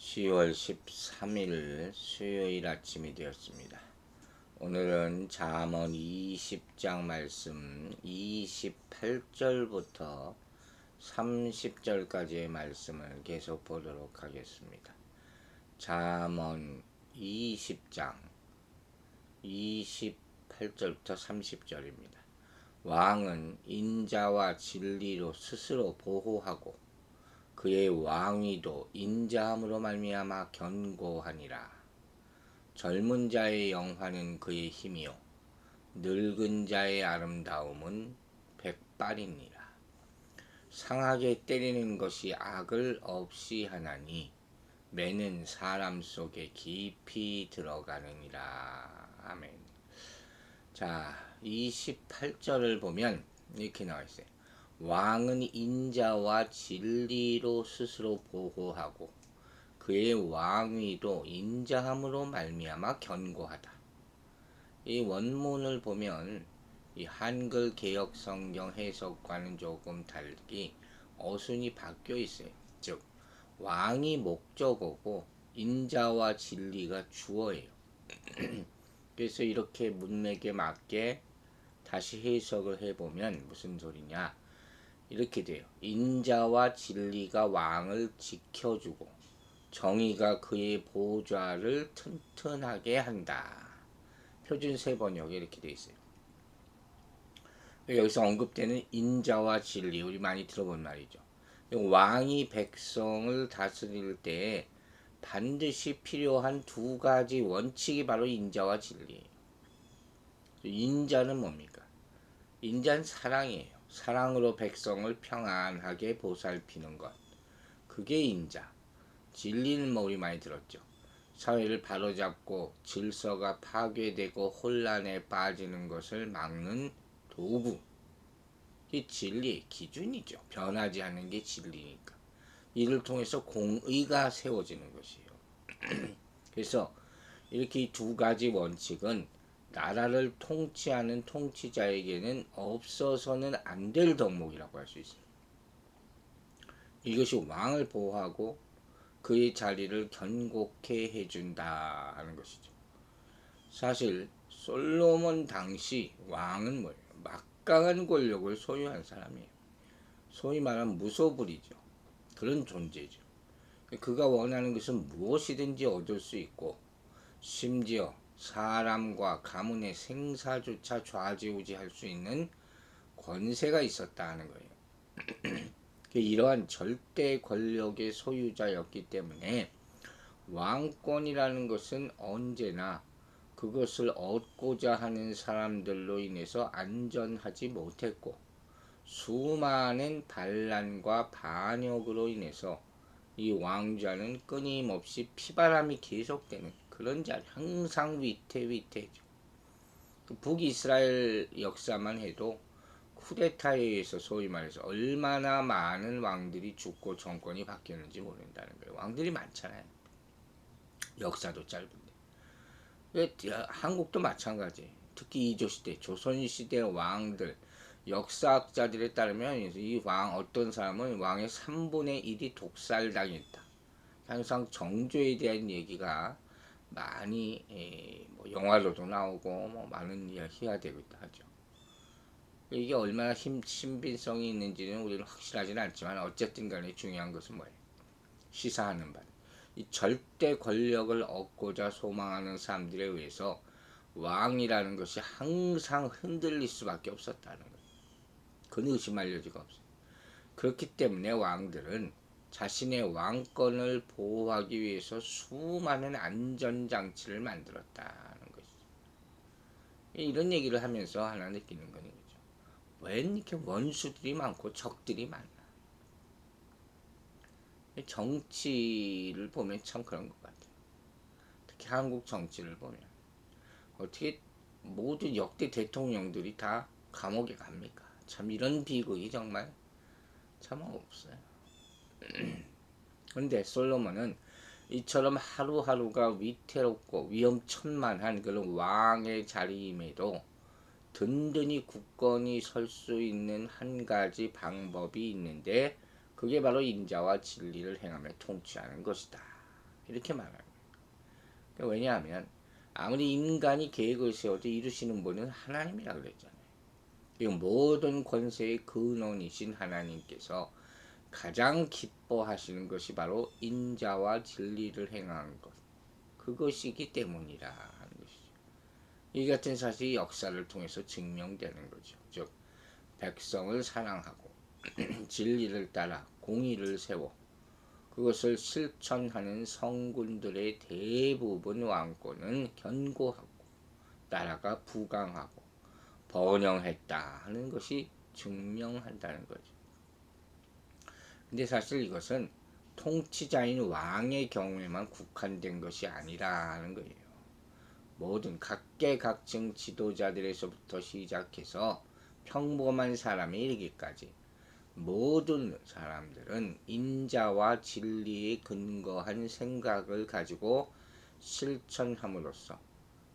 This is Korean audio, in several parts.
10월 13일 수요일 아침이 되었습니다. 오늘은 잠언 20장 말씀 28절부터 30절까지의 말씀을 계속 보도록 하겠습니다. 잠언 20장 28절부터 30절입니다. 왕은 인자와 진리로 스스로 보호하고 그의 왕위도 인자함으로 말미암아 견고하니라. 젊은 자의 영화는 그의 힘이요 늙은 자의 아름다움은 백발이니라. 상하게 때리는 것이 악을 없이 하나니 매는 사람 속에 깊이 들어가느니라. 아멘. 자, 28절을 보면 이렇게 나와 있어요. 왕은 인자와 진리로 스스로 보호하고 그의 왕위도 인자함으로 말미암아 견고하다. 이 원문을 보면 이 한글 개역 성경 해석과는 조금 달리 어순이 바뀌어 있어요. 즉 왕이 목적어고 인자와 진리가 주어예요. 그래서 이렇게 문맥에 맞게 다시 해석을 해보면 무슨 소리냐, 이렇게 돼요. 인자와 진리가 왕을 지켜주고 정의가 그의 보좌를 튼튼하게 한다. 표준 세번역에 이렇게 돼 있어요. 여기서 언급되는 인자와 진리, 우리 많이 들어본 말이죠. 왕이 백성을 다스릴 때 반드시 필요한 두 가지 원칙이 바로 인자와 진리예요. 인자는 뭡니까? 인자는 사랑이에요. 사랑으로 백성을 평안하게 보살피는 것, 그게 인자. 진리는 우리 많이 들었죠. 사회를 바로잡고 질서가 파괴되고 혼란에 빠지는 것을 막는 도구. 이 진리의 기준이죠. 변하지 않는 게 진리니까. 이를 통해서 공의가 세워지는 것이에요. 그래서 이렇게 이 두 가지 원칙은 나라를 통치하는 통치자에게는 없어서는 안 될 덕목이라고 할 수 있습니다. 이것이 왕을 보호하고 그의 자리를 견고케 해준다 하는 것이죠. 사실 솔로몬 당시 왕은 뭐예요? 막강한 권력을 소유한 사람이에요. 소위 말하면 무소불위죠. 그런 존재죠. 그가 원하는 것은 무엇이든지 얻을 수 있고 심지어 사람과 가문의 생사조차 좌지우지할 수 있는 권세가 있었다는 거예요. 이러한 절대 권력의 소유자였기 때문에 왕권이라는 것은 언제나 그것을 얻고자 하는 사람들로 인해서 안전하지 못했고 수많은 반란과 반역으로 인해서 이 왕자는 끊임없이 피바람이 계속되는 그런 자리, 항상 위태위태죠. 북이스라엘 역사만 해도 쿠데타에 의해서 소위 말해서 얼마나 많은 왕들이 죽고 정권이 바뀌었는지 모른다는 거예요. 왕들이 많잖아요. 역사도 짧은데. 한국도 마찬가지예요. 특히 이조시대, 조선시대 왕들, 역사학자들에 따르면 이 왕, 어떤 사람은 왕의 3분의 1이 독살당했다. 항상 정조에 대한 얘기가 많이 뭐 영화로도 나오고 뭐 많은 이야기가 되고 있다 하죠. 이게 얼마나 신빙성이 있는지는 우리는 확실하지는 않지만 어쨌든 간에 중요한 것은 뭐예요? 시사하는 바. 이 절대 권력을 얻고자 소망하는 사람들에 의해서 왕이라는 것이 항상 흔들릴 수밖에 없었다는 거예요. 그건 의심할 여지가 없어요. 그렇기 때문에 왕들은 자신의 왕권을 보호하기 위해서 수많은 안전장치를 만들었다는 것이죠. 이런 얘기를 하면서 하나 느끼는 거는 거죠. 왜 이렇게 원수들이 많고 적들이 많나? 정치를 보면 참 그런 것 같아요. 특히 한국 정치를 보면 어떻게 모든 역대 대통령들이 다 감옥에 갑니까? 참 이런 비극이 정말 참 없어요. 근데 솔로몬은 이처럼 하루하루가 위태롭고 위험천만한 그런 왕의 자리임에도 든든히 굳건히 설 수 있는 한 가지 방법이 있는데 그게 바로 인자와 진리를 행하며 통치하는 것이다. 이렇게 말합니다. 그러니까 왜냐하면 아무리 인간이 계획을 세워도 이루시는 분은 하나님이라 그랬잖아요. 이 모든 권세의 근원이신 하나님께서 가장 기뻐하시는 것이 바로 인자와 진리를 행하는 것. 그것이기 때문이라 하는 것이죠. 이 같은 사실이 역사를 통해서 증명되는 거죠. 즉 백성을 사랑하고 진리를 따라 공의를 세워 그것을 실천하는 성군들의 대부분 왕권은 견고하고 나라가 부강하고 번영했다 하는 것이 증명한다는 거죠. 근데 사실 이것은 통치자인 왕의 경우에만 국한된 것이 아니라는 거예요. 모든 각계각층 지도자들에서부터 시작해서 평범한 사람에 이르기까지 모든 사람들은 인자와 진리에 근거한 생각을 가지고 실천함으로써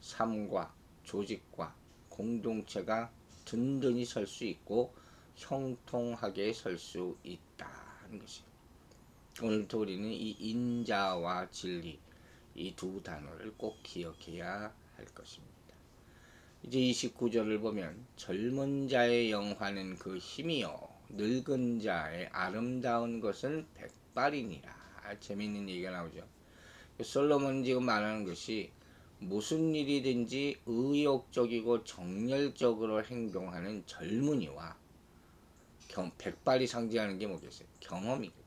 삶과 조직과 공동체가 든든히 설 수 있고 형통하게 설 수 있다는 것이에요. 오늘부터 우리는 이 인자와 진리 이 두 단어를 꼭 기억해야 할 것입니다. 이제 29절을 보면 젊은 자의 영화는 그 힘이요 늙은 자의 아름다운 것은 백발이니라. 재미있는 얘기가 나오죠. 솔로몬이 지금 말하는 것이 무슨 일이든지 의욕적이고 정열적으로 행동하는 젊은이와 백발이 상징하는 게 뭐겠어요? 경험이거든요.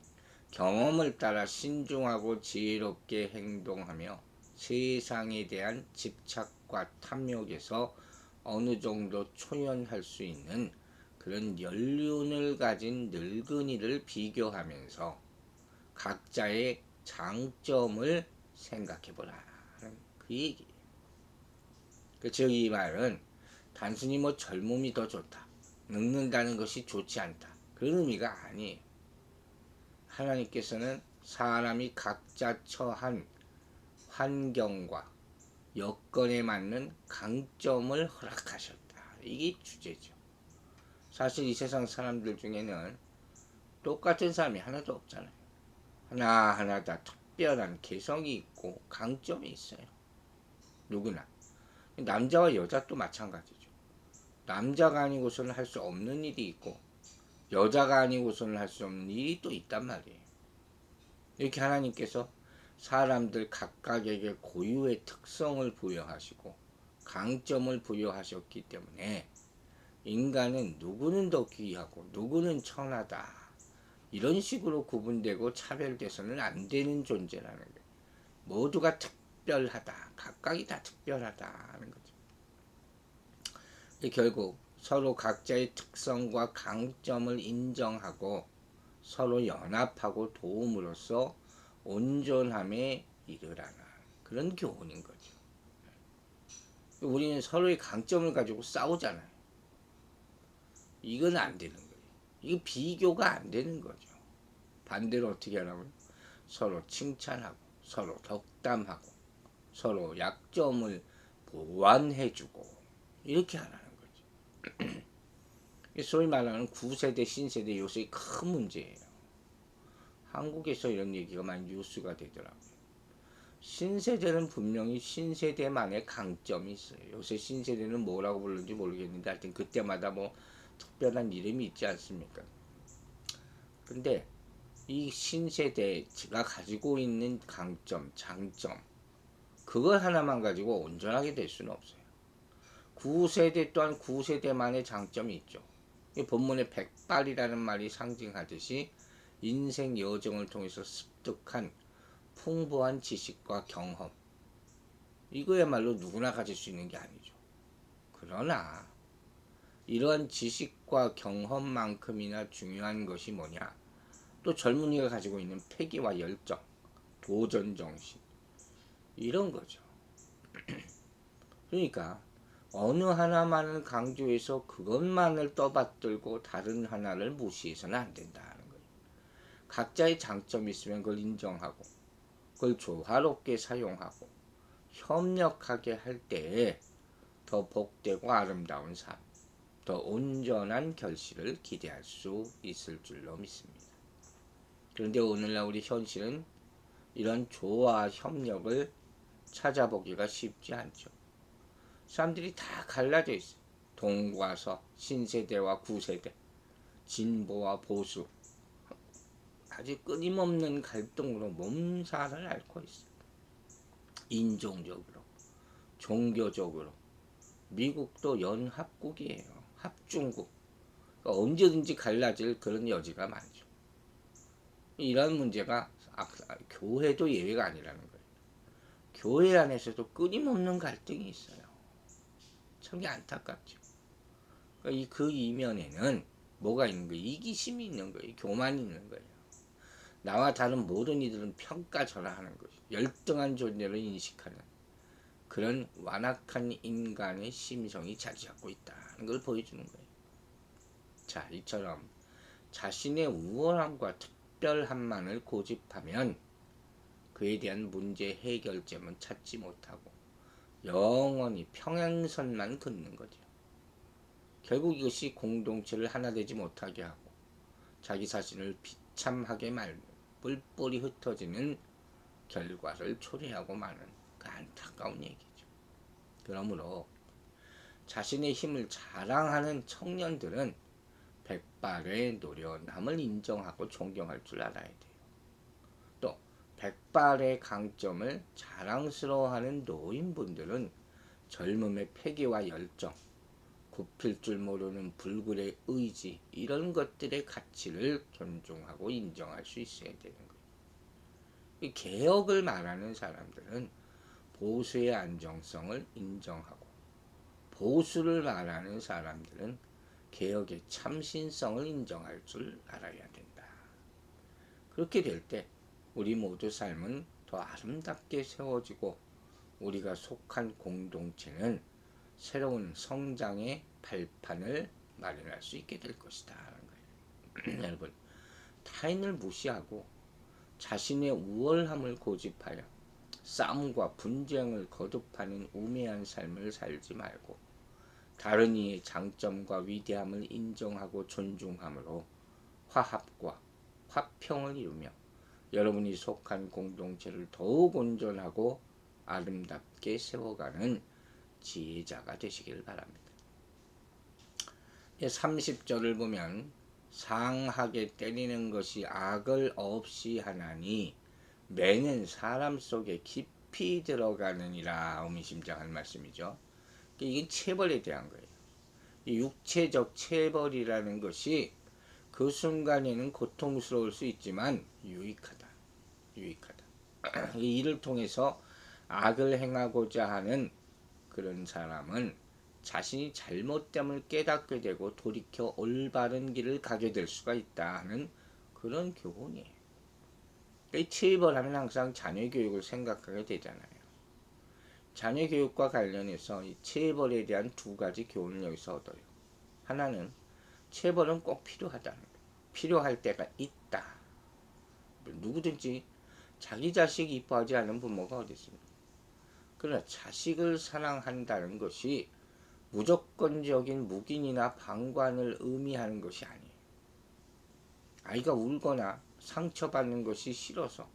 경험을 따라 신중하고 지혜롭게 행동하며 세상에 대한 집착과 탐욕에서 어느 정도 초연할 수 있는 그런 연륜을 가진 늙은이를 비교하면서 각자의 장점을 생각해보라. 그 얘기예요. 즉 이 말은 단순히 뭐 젊음이 더 좋다, 늙는다는 것이 좋지 않다, 그런 의미가 아니에요. 하나님께서는 사람이 각자 처한 환경과 여건에 맞는 강점을 허락하셨다. 이게 주제죠. 사실 이 세상 사람들 중에는 똑같은 사람이 하나도 없잖아요. 하나하나 다 특별한 개성이 있고 강점이 있어요. 누구나. 남자와 여자도 마찬가지죠. 남자가 아니고서는 할 수 없는 일이 있고 여자가 아니고서는 할 수 없는 일이 또 있단 말이에요. 이렇게 하나님께서 사람들 각각에게 고유의 특성을 부여하시고 강점을 부여하셨기 때문에 인간은 누구는 더 귀하고 누구는 천하다 이런 식으로 구분되고 차별돼서는 안 되는 존재라는 거예요. 모두가 특별하다, 각각이 다 특별하다는 거죠. 결국 서로 각자의 특성과 강점을 인정하고 서로 연합하고 도움으로써 온전함에 이르라는 그런 교훈인 거죠. 우리는 서로의 강점을 가지고 싸우잖아요. 이건 안 되는 거예요. 이거 비교가 안 되는 거죠. 반대로 어떻게 하냐면 서로 칭찬하고 서로 덕담하고 서로 약점을 보완해주고 이렇게 하라는 거죠. 소위 말하는 9세대 신세대 요새 큰 문제예요. 한국에서 이런 얘기가 많이 뉴스가 되더라고요. 신세대는 분명히 신세대만의 강점이 있어요. 요새 신세대는 뭐라고 부르는지 모르겠는데 하여튼 그때마다 뭐 특별한 이름이 있지 않습니까? 근데 이 신세대가 가지고 있는 강점, 장점 그걸 하나만 가지고 온전하게 될 수는 없어요. 9세대 또한 9세대만의 장점이 있죠. 이 본문의 백발이라는 말이 상징하듯이 인생 여정을 통해서 습득한 풍부한 지식과 경험 이거야말로 누구나 가질 수 있는 게 아니죠. 그러나 이러한 지식과 경험만큼이나 중요한 것이 뭐냐? 또 젊은이가 가지고 있는 패기와 열정, 도전정신 이런 거죠. 그러니까 어느 하나만을 강조해서 그것만을 떠받들고 다른 하나를 무시해서는 안 된다는 거예요. 각자의 장점이 있으면 그걸 인정하고 그걸 조화롭게 사용하고 협력하게 할 때에 더 복되고 아름다운 삶, 더 온전한 결실을 기대할 수 있을 줄로 믿습니다. 그런데 오늘날 우리 현실은 이런 조화 협력을 찾아보기가 쉽지 않죠. 사람들이 다 갈라져 있어요. 동과 서, 신세대와 구세대, 진보와 보수. 아주 끊임없는 갈등으로 몸살을 앓고 있어요. 인종적으로, 종교적으로. 미국도 연합국이에요. 합중국. 그러니까 언제든지 갈라질 그런 여지가 많죠. 이런 문제가 교회도 예외가 아니라는 거예요. 교회 안에서도 끊임없는 갈등이 있어요. 참 안타깝죠. 그러니까 그 이면에는 뭐가 있는 거예요? 이기심이 있는 거예요. 교만이 있는 거예요. 나와 다른 모든 이들은 평가절하하는 것이 열등한 존재로 인식하는 그런 완악한 인간의 심성이 자리 잡고 있다는 걸 보여주는 거예요. 자, 이처럼 자신의 우월함과 특별함만을 고집하면 그에 대한 문제 해결점은 찾지 못하고 영원히 평행선만 긋는 거죠. 결국 이것이 공동체를 하나 되지 못하게 하고 자기 자신을 비참하게 말고 뿔뿔이 흩어지는 결과를 초래하고 마는 그 안타까운 얘기죠. 그러므로 자신의 힘을 자랑하는 청년들은 백발의 노련함을 인정하고 존경할 줄 알아야 돼요. 또 백발의 강점을 자랑스러워하는 노인분들은 젊음의 패기와 열정, 굽힐 줄 모르는 불굴의 의지 이런 것들의 가치를 존중하고 인정할 수 있어야 되는 거예요. 이 개혁을 말하는 사람들은 보수의 안정성을 인정하고 보수를 말하는 사람들은 개혁의 참신성을 인정할 줄 알아야 된다. 그렇게 될 때 우리 모두 삶은 더 아름답게 세워지고 우리가 속한 공동체는 새로운 성장의 발판을 마련할 수 있게 될 것이다 하는 거예요. 여러분, 타인을 무시하고 자신의 우월함을 고집하여 싸움과 분쟁을 거듭하는 우매한 삶을 살지 말고 다른 이의 장점과 위대함을 인정하고 존중함으로 화합과 화평을 이루며 여러분이 속한 공동체를 더욱 온전하고 아름답게 세워가는 지혜자가 되시길 바랍니다. 30절을 보면 상하게 때리는 것이 악을 없이 하나니 매는 사람 속에 깊이 들어가느니라 의미심장한 말씀이죠. 이게 체벌에 대한 거예요. 이 육체적 체벌이라는 것이 그 순간에는 고통스러울 수 있지만 유익하다. 이를 통해서 악을 행하고자 하는 그런 사람은 자신이 잘못됨을 깨닫게 되고 돌이켜 올바른 길을 가게 될 수가 있다 하는 그런 교훈이에요. 이 체벌하면 항상 자녀 교육을 생각하게 되잖아요. 자녀 교육과 관련해서 이 체벌에 대한 두 가지 교훈을 여기서 얻어요. 하나는 체벌은 꼭 필요하다는 거예요. 필요할 때가 있다. 누구든지 자기 자식 이뻐하지 않는 부모가 어디 있습니까? 그러나 자식을 사랑한다는 것이 무조건적인 묵인이나 방관을 의미하는 것이 아니에요. 아이가 울거나 상처받는 것이 싫어서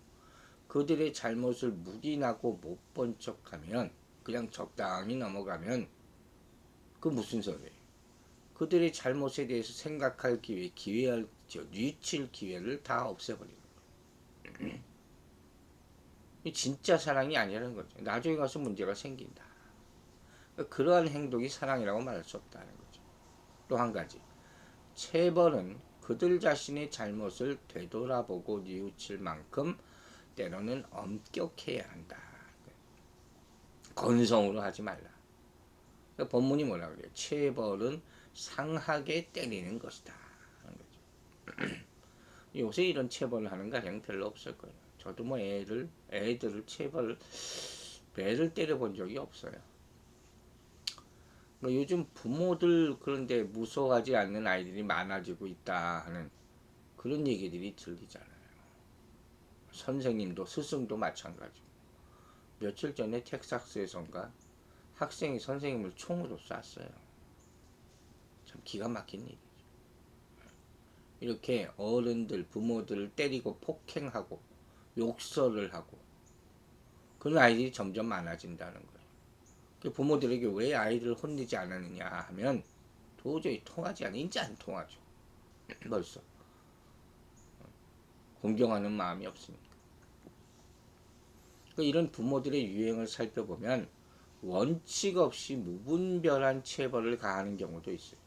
그들의 잘못을 묵인하고 못 본 척하면 그냥 적당히 넘어가면 그 무슨 소리예요? 그들의 잘못에 대해서 생각할 기회를 뉘칠 기회를 다 없애버리는 거예요. 이 진짜 사랑이 아니라는 거죠. 나중에 가서 문제가 생긴다. 그러한 행동이 사랑이라고 말할 수 없다는 거죠. 또 한 가지, 체벌은 그들 자신의 잘못을 되돌아보고 뉘우칠 만큼 때로는 엄격해야 한다. 건성으로 하지 말라. 본문이 뭐라고 그래요? 체벌은 상하게 때리는 것이다 하는 거죠. 요새 이런 체벌을 하는 가정 별로 없을 거예요. 저도 뭐 애들을 매를 때려본 적이 없어요. 요즘 부모들 그런데 무서워하지 않는 아이들이 많아지고 있다 하는 그런 얘기들이 들리잖아요. 선생님도 스승도 마찬가지고. 며칠 전에 텍사스에선가 학생이 선생님을 총으로 쐈어요. 참 기가 막힌 일이죠. 이렇게 어른들, 부모들을 때리고 폭행하고 욕설을 하고 그런 아이들이 점점 많아진다는 거예요. 그 부모들에게 왜 아이들을 혼내지 않았느냐 하면 도저히 통하지 않아. 이제 안 통하죠. 벌써 공경하는 마음이 없으니까. 그러니까 이런 부모들의 유행을 살펴보면 원칙 없이 무분별한 체벌을 가하는 경우도 있어요.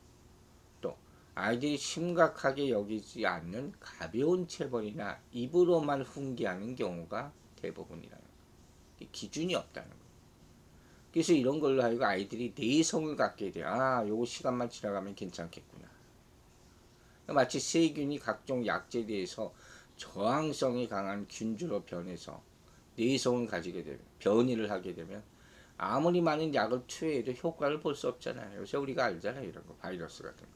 또 아이들이 심각하게 여기지 않는 가벼운 체벌이나 입으로만 훈계하는 경우가 대부분이라는 거예요. 기준이 없다는 거예요. 그래서 이런 걸로 하여금 아이들이 내성을 갖게 돼요. 아, 요거 시간만 지나가면 괜찮겠구나. 마치 세균이 각종 약제에 대해서 저항성이 강한 균주로 변해서 내성을 가지게 되면, 변이를 하게 되면 아무리 많은 약을 투여해도 효과를 볼 수 없잖아요. 요새 우리가 알잖아요. 이런 거, 바이러스 같은 거.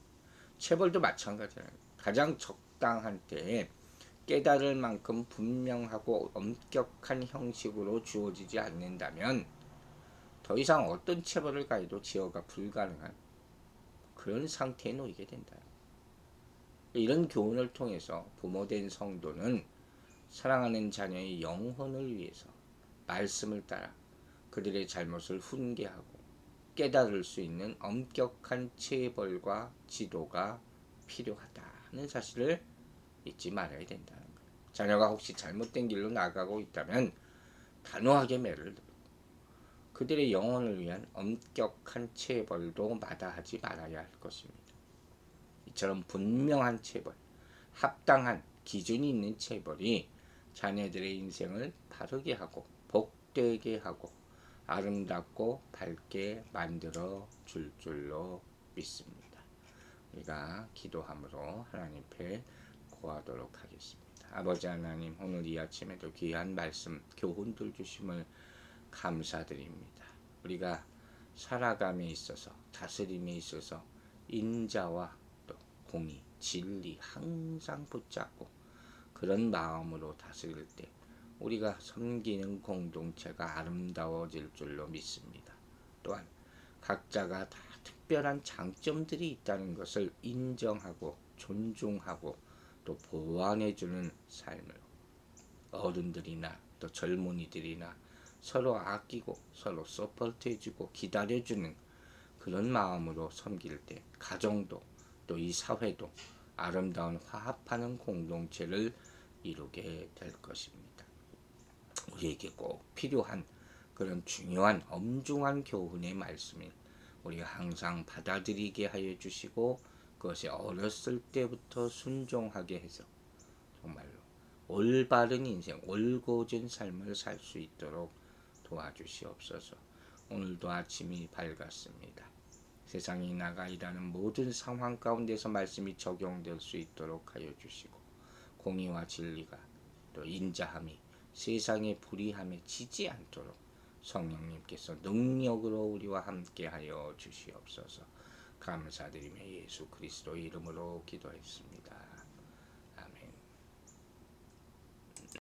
체벌도 마찬가지잖아요. 가장 적당한 때에 깨달을 만큼 분명하고 엄격한 형식으로 주어지지 않는다면 더 이상 어떤 체벌을 가해도 제어가 불가능한 그런 상태에 놓이게 된다. 이런 교훈을 통해서 부모된 성도는 사랑하는 자녀의 영혼을 위해서 말씀을 따라 그들의 잘못을 훈계하고 깨달을 수 있는 엄격한 체벌과 지도가 필요하다는 사실을 잊지 말아야 된다는 거예요. 자녀가 혹시 잘못된 길로 나가고 있다면 단호하게 매를 들고 그들의 영혼을 위한 엄격한 체벌도 마다하지 말아야 할 것입니다. 이처럼 분명한 체벌, 합당한 기준이 있는 체벌이 자녀들의 인생을 바르게 하고 복되게 하고 아름답고 밝게 만들어 줄 줄로 믿습니다. 우리가 기도함으로 하나님 앞에 고하도록 하겠습니다. 아버지 하나님, 오늘 이 아침에도 귀한 말씀, 교훈들 주심을 감사드립니다. 우리가 살아감에 있어서, 다스림에 있어서 인자와 또 공의, 진리 항상 붙잡고 그런 마음으로 다스릴 때 우리가 섬기는 공동체가 아름다워질 줄로 믿습니다. 또한 각자가 다 특별한 장점들이 있다는 것을 인정하고 존중하고 또 보완해주는 삶을 어른들이나 또 젊은이들이나 서로 아끼고 서로 서포트해주고 기다려주는 그런 마음으로 섬길 때 가정도 또 이 사회도 아름다운 화합하는 공동체를 이루게 될 것입니다. 우리에게 꼭 필요한 그런 중요한 엄중한 교훈의 말씀을 우리가 항상 받아들이게 하여 주시고 그것이 어렸을 때부터 순종하게 해서 정말로 올바른 인생, 올곧은 삶을 살 수 있도록 도와주시옵소서. 오늘도 아침이 밝았습니다. 세상이 나가 일하는 모든 상황 가운데서 말씀이 적용될 수 있도록 하여 주시고 공의와 진리가 또 인자함이 세상의 불의함에 지지 않도록 성령님께서 능력으로 우리와 함께 하여 주시옵소서. 감사드리며 예수 그리스도 이름으로 기도했습니다.